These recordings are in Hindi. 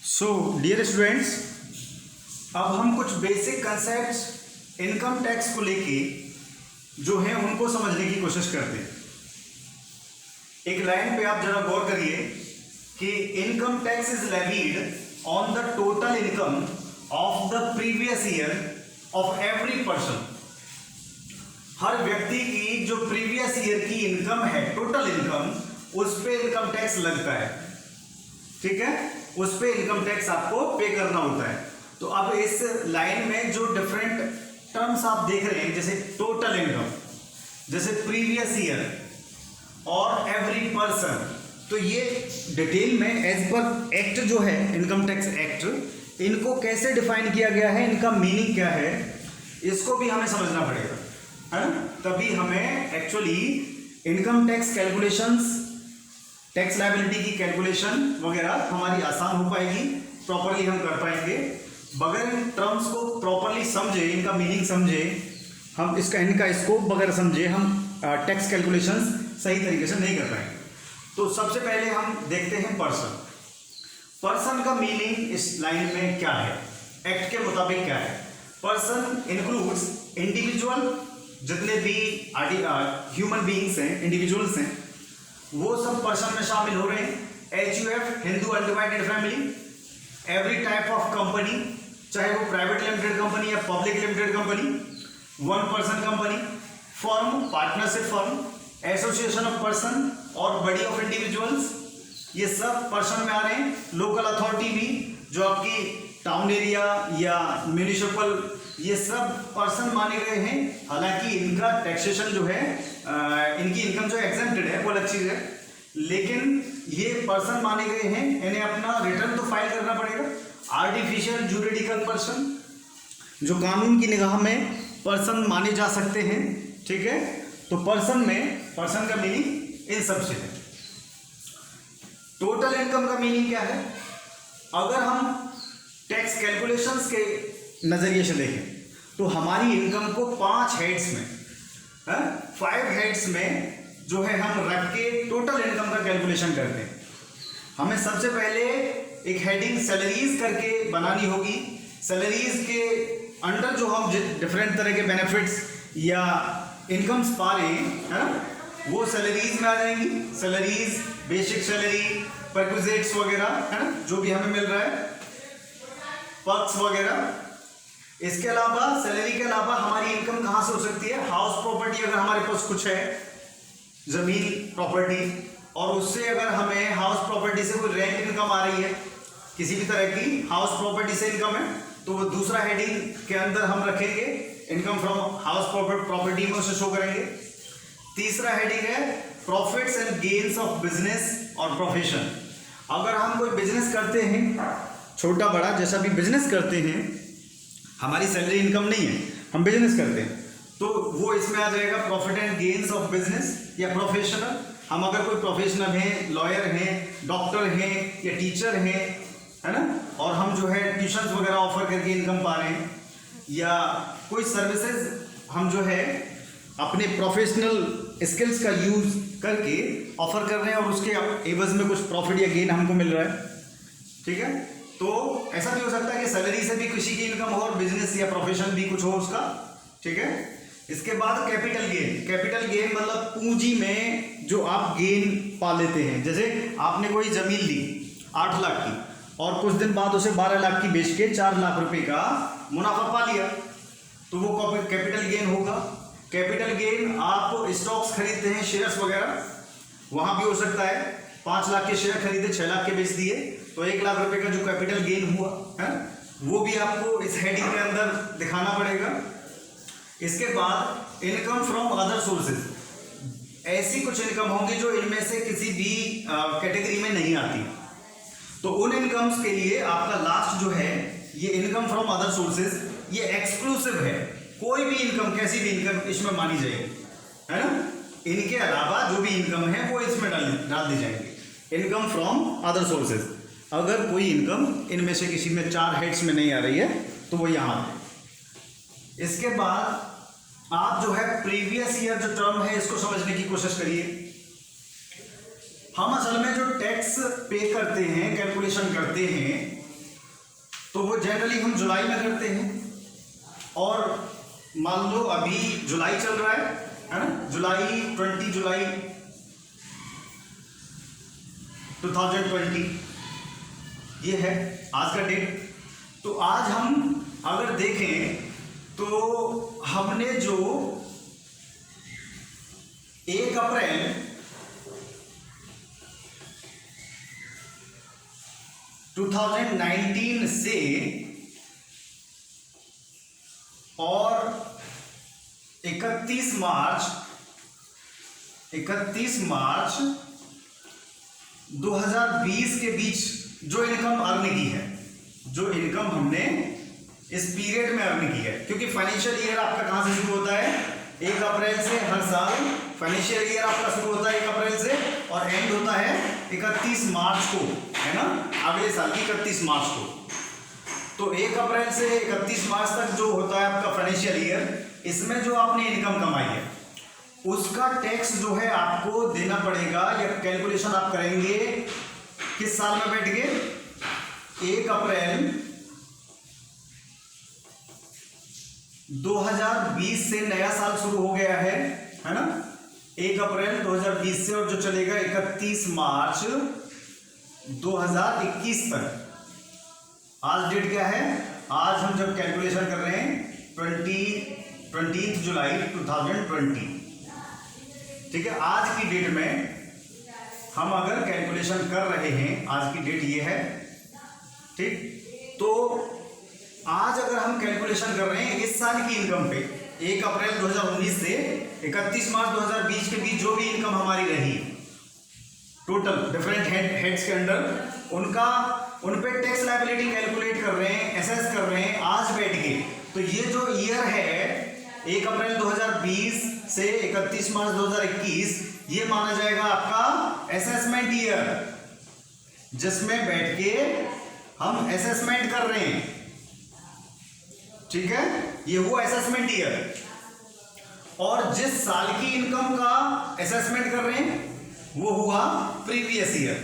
सो डियर स्टूडेंट्स, अब हम कुछ बेसिक कंसेप्ट्स इनकम टैक्स को लेके जो है उनको समझने की कोशिश करते हैं। एक लाइन पे आप जरा गौर करिए कि income tax is levied on the total income of the previous year of every person. हर व्यक्ति की जो प्रीवियस ईयर की इनकम है, टोटल इनकम, उस पे इनकम टैक्स लगता है। ठीक है, उस पे इनकम टैक्स आपको पे करना होता है। तो अब इस लाइन में जो डिफरेंट टर्म्स आप देख रहे हैं, जैसे टोटल इनकम, जैसे प्रीवियस ईयर और एवरी पर्सन, तो ये डिटेल में एज पर एक्ट जो है इनकम टैक्स एक्ट, इनको कैसे डिफाइन किया गया है, इनका मीनिंग क्या है, इसको भी हमें समझना पड़ेगा, है ना। तभी हमें actually income tax calculations, tax liability की कैलकुलेशन वगैरह हमारी आसान हो पाएगी, प्रॉपरली हम कर पाएंगे। बगैर इन टर्म्स को प्रॉपरली समझे, इनका मीनिंग समझे, हम इनका स्कोप वगैरह समझे, हम टैक्स कैलकुलेशंस सही तरीके से नहीं कर पाएंगे। तो सबसे पहले हम देखते हैं पर्सन। पर्सन का मीनिंग इस लाइन में क्या है, एक्ट के मुताबिक क्या है। पर्सन इंक्लूड्स इंडिविजुअल, जितने भी ह्यूमन बीइंग्स हैं, इंडिविजुअल्स हैं, वो सब पर्सन में शामिल हो रहे हैं। HUF, Hindu undivided family, every type of company, चाहे वो प्राइवेट लिमिटेड कंपनी या public limited company, one person company, firm, partnership firm, association of person और बॉडी ऑफ इंडिविजुअल्स, ये सब पर्सन में आ रहे हैं। लोकल अथॉरिटी भी, जो आपकी टाउन एरिया या म्यूनिसिपल, ये सब पर्सन माने गए हैं। हालांकि इनका टैक्सेशन जो है, इनकी इनकम जो एग्जेम्प्टेड है वो अलग चीज है, लेकिन ये पर्सन माने गए हैं। इन्हें अपना रिटर्न तो फाइल करना पड़ेगा। आर्टिफिशियल जुरिडिकल पर्सन, जो कानून की निगाह में पर्सन माने जा सकते हैं। ठीक है, तो पर्सन में, पर्सन का मीनिंग इन सब से है। टोटल इनकम का मीनिंग क्या है। अगर हम टैक्स कैलकुलेशंस के नजरिए से देखें तो हमारी इनकम को 5 हेड्स में, 5 हेड्स में जो है हम रख के टोटल इनकम का कैलकुलेशन करते हैं। हमें सबसे पहले एक हेडिंग सैलरीज करके बनानी होगी। सैलरीज के अंडर जो हम डिफरेंट तरह के बेनिफिट्स या इनकम्स पा रहे हैं, है ना, वो सैलरीज में आ जाएंगी। सैलरीज, बेसिक सैलरी, परक्विजिट्स वगैरह, है ना, जो भी हमें मिल रहा है, पर्क्स वगैरह। इसके अलावा, सैलरी के अलावा हमारी इनकम कहाँ से हो सकती है। हाउस प्रॉपर्टी, अगर हमारे पास कुछ है, जमीन प्रॉपर्टी, और उससे अगर हमें हाउस प्रॉपर्टी से कोई रेंट इनकम आ रही है, किसी भी तरह की हाउस प्रॉपर्टी से इनकम है, तो वो दूसरा हेडिंग के अंदर हम रखेंगे, इनकम फ्रॉम हाउस प्रॉपर्टी में उसे शो करेंगे। तीसरा हेडिंग है profits and gains of business और प्रोफेशन। अगर हम कोई बिजनेस करते हैं, छोटा बड़ा जैसा भी बिजनेस करते हैं, हमारी सैलरी इनकम नहीं है, हम बिजनेस करते हैं, तो वो इसमें आ जाएगा profit and gains of business या प्रोफेशनल। हम अगर कोई प्रोफेशनल हैं, लॉयर हैं, डॉक्टर हैं या टीचर हैं, है ना, और हम जो है ट्यूशन्स वगैरह ऑफर करके इनकम पा रहे हैं, या कोई सर्विसेज हम जो है अपने प्रोफेशनल स्किल्स का यूज करके ऑफर कर रहे हैं और उसके एवज में कुछ प्रॉफिट या गेन हमको मिल रहा है। ठीक है, तो ऐसा भी हो सकता है कि सैलरी से भी किसी की इनकम हो और बिजनेस या प्रोफेशन भी कुछ हो उसका। ठीक है, इसके बाद कैपिटल गेन। कैपिटल गेन मतलब पूंजी में जो आप गेन पा लेते हैं। जैसे आपने कोई जमीन ली 8 लाख की और कुछ दिन बाद उसे 12 लाख की बेच के 4 लाख रुपए का मुनाफा पा लिया, तो वो कैपिटल गेन होगा। कैपिटल गेन, आप स्टॉक्स खरीदते हैं, शेयर्स वगैरह, वहां भी हो सकता है 5 लाख के शेयर खरीदे, 6 लाख के बेच दिए, तो 1 लाख रुपए का जो कैपिटल गेन हुआ है, वो भी आपको इस हेडिंग के अंदर दिखाना पड़ेगा। इसके बाद इनकम फ्रॉम अदर सोर्सेज। ऐसी कुछ इनकम होंगी जो इनमें से किसी भी कैटेगरी में नहीं आती, तो उन इनकम्स के लिए आपका लास्ट जो है ये इनकम फ्रॉम अदर सोर्सेज, ये एक्सक्लूसिव है। कोई भी इनकम, कैसी भी इनकम इसमें मानी जाएगी, है ना। इनके अलावा जो भी इनकम है वो इसमें डाल दी जाएंगी। इनकम फ्रॉम अदर सोर्सेज, अगर कोई इनकम इनमें से किसी में 4 हेड्स में नहीं आ रही है तो वो यहाँ है। इसके बाद आप जो है प्रीवियस ईयर जो टर्म है इसको समझने की कोशिश करिए। हम असल में जो टैक्स पे करते हैं, कैलकुलेशन करते हैं, तो वो जनरली हम जुलाई में करते हैं। और मान लो अभी जुलाई चल रहा है ना, जुलाई 20 जुलाई 2020 ये है आज का डेट। तो आज हम अगर देखें तो हमने जो 1 अप्रैल 2019 से और 31 मार्च 2020 के बीच जो इनकम अर्न की है, जो इनकम हमने इस पीरियड में अर्न की है, क्योंकि फाइनेंशियल ईयर आपका कहां से शुरू होता है, 1 अप्रैल से। हर साल फाइनेंशियल ईयर आपका शुरू होता है 1 अप्रैल से और एंड होता है 31 मार्च को, है ना, अगले साल की 31 मार्च को। तो 1 अप्रैल से 31 मार्च तक जो होता है आपका फाइनेंशियल ईयर, इसमें जो आपने इनकम कमाई है उसका टैक्स जो है आपको देना पड़ेगा, या कैलकुलेशन आप करेंगे किस साल में बैठ के, 1 अप्रैल 2020 से नया साल शुरू हो गया है ना, 1 अप्रैल 2020 से, और जो चलेगा 31 मार्च 2021 तक। आज डेट क्या है, आज हम जब कैलकुलेशन कर रहे हैं 20 जुलाई 2020, ठीक है। आज की डेट में हम अगर कैलकुलेशन कर रहे हैं, आज की डेट ये है, ठीक। तो आज अगर हम कैलकुलेशन कर रहे हैं इस साल की इनकम पे, 1 अप्रैल 2019 से 31 मार्च 2020 के बीच जो भी इनकम हमारी रही टोटल डिफरेंट हेड्स के अंडर, उन पे टैक्स लायबिलिटी कैलकुलेट कर रहे हैं, एसेस कर रहे हैं आज बैठ के। तो ये जो ईयर है 1 अप्रैल 2020 से 31 मार्च 2021, ये माना जाएगा आपका एसेसमेंट ईयर, जिसमें बैठ के हम एसेसमेंट कर रहे हैं, ठीक है। ये हुआ एसेसमेंट ईयर। और जिस साल की इनकम का एसेसमेंट कर रहे हैं वो हुआ प्रीवियस ईयर,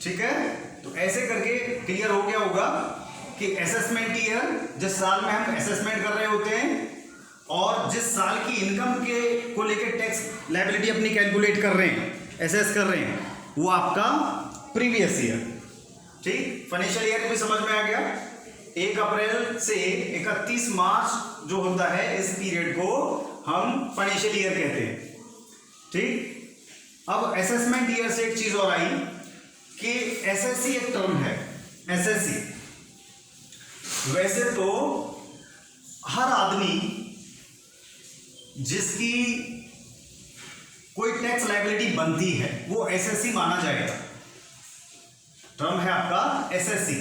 ठीक है। तो ऐसे करके क्लियर हो गया होगा कि एसेसमेंट ईयर जिस साल में हम एसेसमेंट कर रहे होते हैं, और जिस साल की इनकम के को लेकर टैक्स लायबिलिटी अपनी कैलकुलेट कर रहे हैं, एसेस कर रहे हैं, वो आपका प्रीवियस ईयर, ठीक। फाइनेंशियल ईयर भी समझ में आ गया। 1 अप्रैल से 31 मार्च जो होता है, इस पीरियड को हम फाइनेंशियल ईयर कहते हैं, ठीक। अब एसेसमेंट ईयर से एक चीज और आई कि एसएससी एक टर्म है, एसएससी। वैसे तो हर आदमी जिसकी कोई टैक्स लायबिलिटी बनती है वो एसएससी माना जाएगा। टर्म है आपका एसएससी,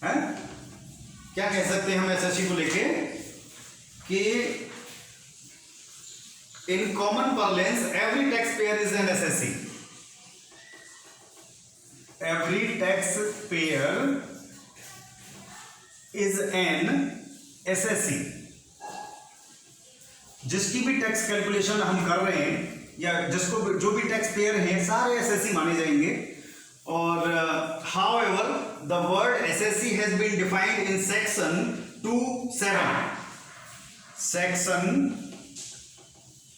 है क्या कह सकते हैं हम एसएससी को लेके कि in common parlance every tax payer is an SSC. Every tax payer is an SSC. जिसकी भी टैक्स कैलकुलेशन हम कर रहे हैं, या जिसको जो भी टैक्स पेयर हैं, सारे एसएससी माने जाएंगे। और however the word SSC has been defined in section 2(7). Section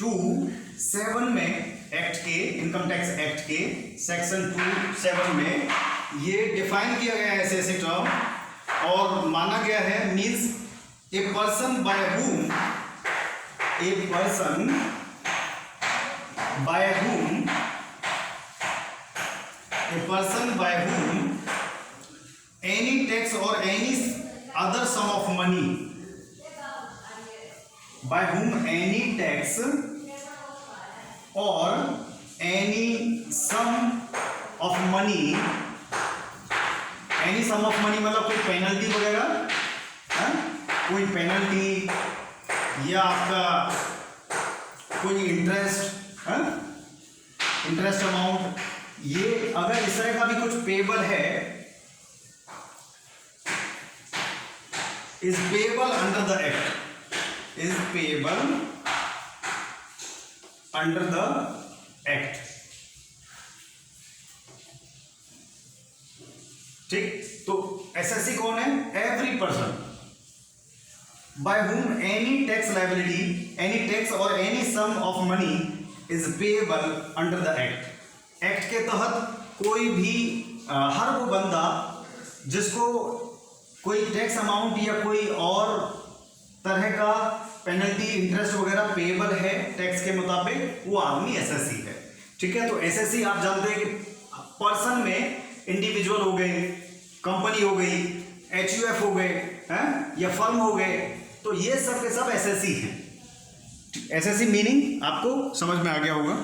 2(7) में एक्ट के, इनकम टैक्स एक्ट के सेक्शन 2(7) में ये डिफाइन किया गया है एसएससी टर्म, और माना गया है means a person by whom any tax or any other sum of money, by whom any tax or any sum of money, any sum of money मतलब कोई पेनल्टी वगैरह, कोई पेनल्टी या आपका कोई इंटरेस्ट, इंटरेस्ट अमाउंट, ये अगर इस तरह का भी कुछ पेबल है, is payable under the act, is payable under the act. ठीक, तो एसएससी कौन है? Every person by whom any tax liability, any tax और any sum of money is payable under the act. Act के तहत कोई भी हर वो बंदा जिसको कोई टैक्स अमाउंट या कोई और तरह का पेनल्टी इंटरेस्ट वगैरह पेएबल है टैक्स के मुताबिक, वो आदमी एसएससी है। ठीक है, तो एसएससी आप जानते हैं कि पर्सन में इंडिविजुअल हो गए, कंपनी हो गई, एचयूएफ हो गए हैं या फर्म हो गए, तो ये सब के सब एसएससी हैं। एसएससी मीनिंग आपको समझ में आ गया होगा।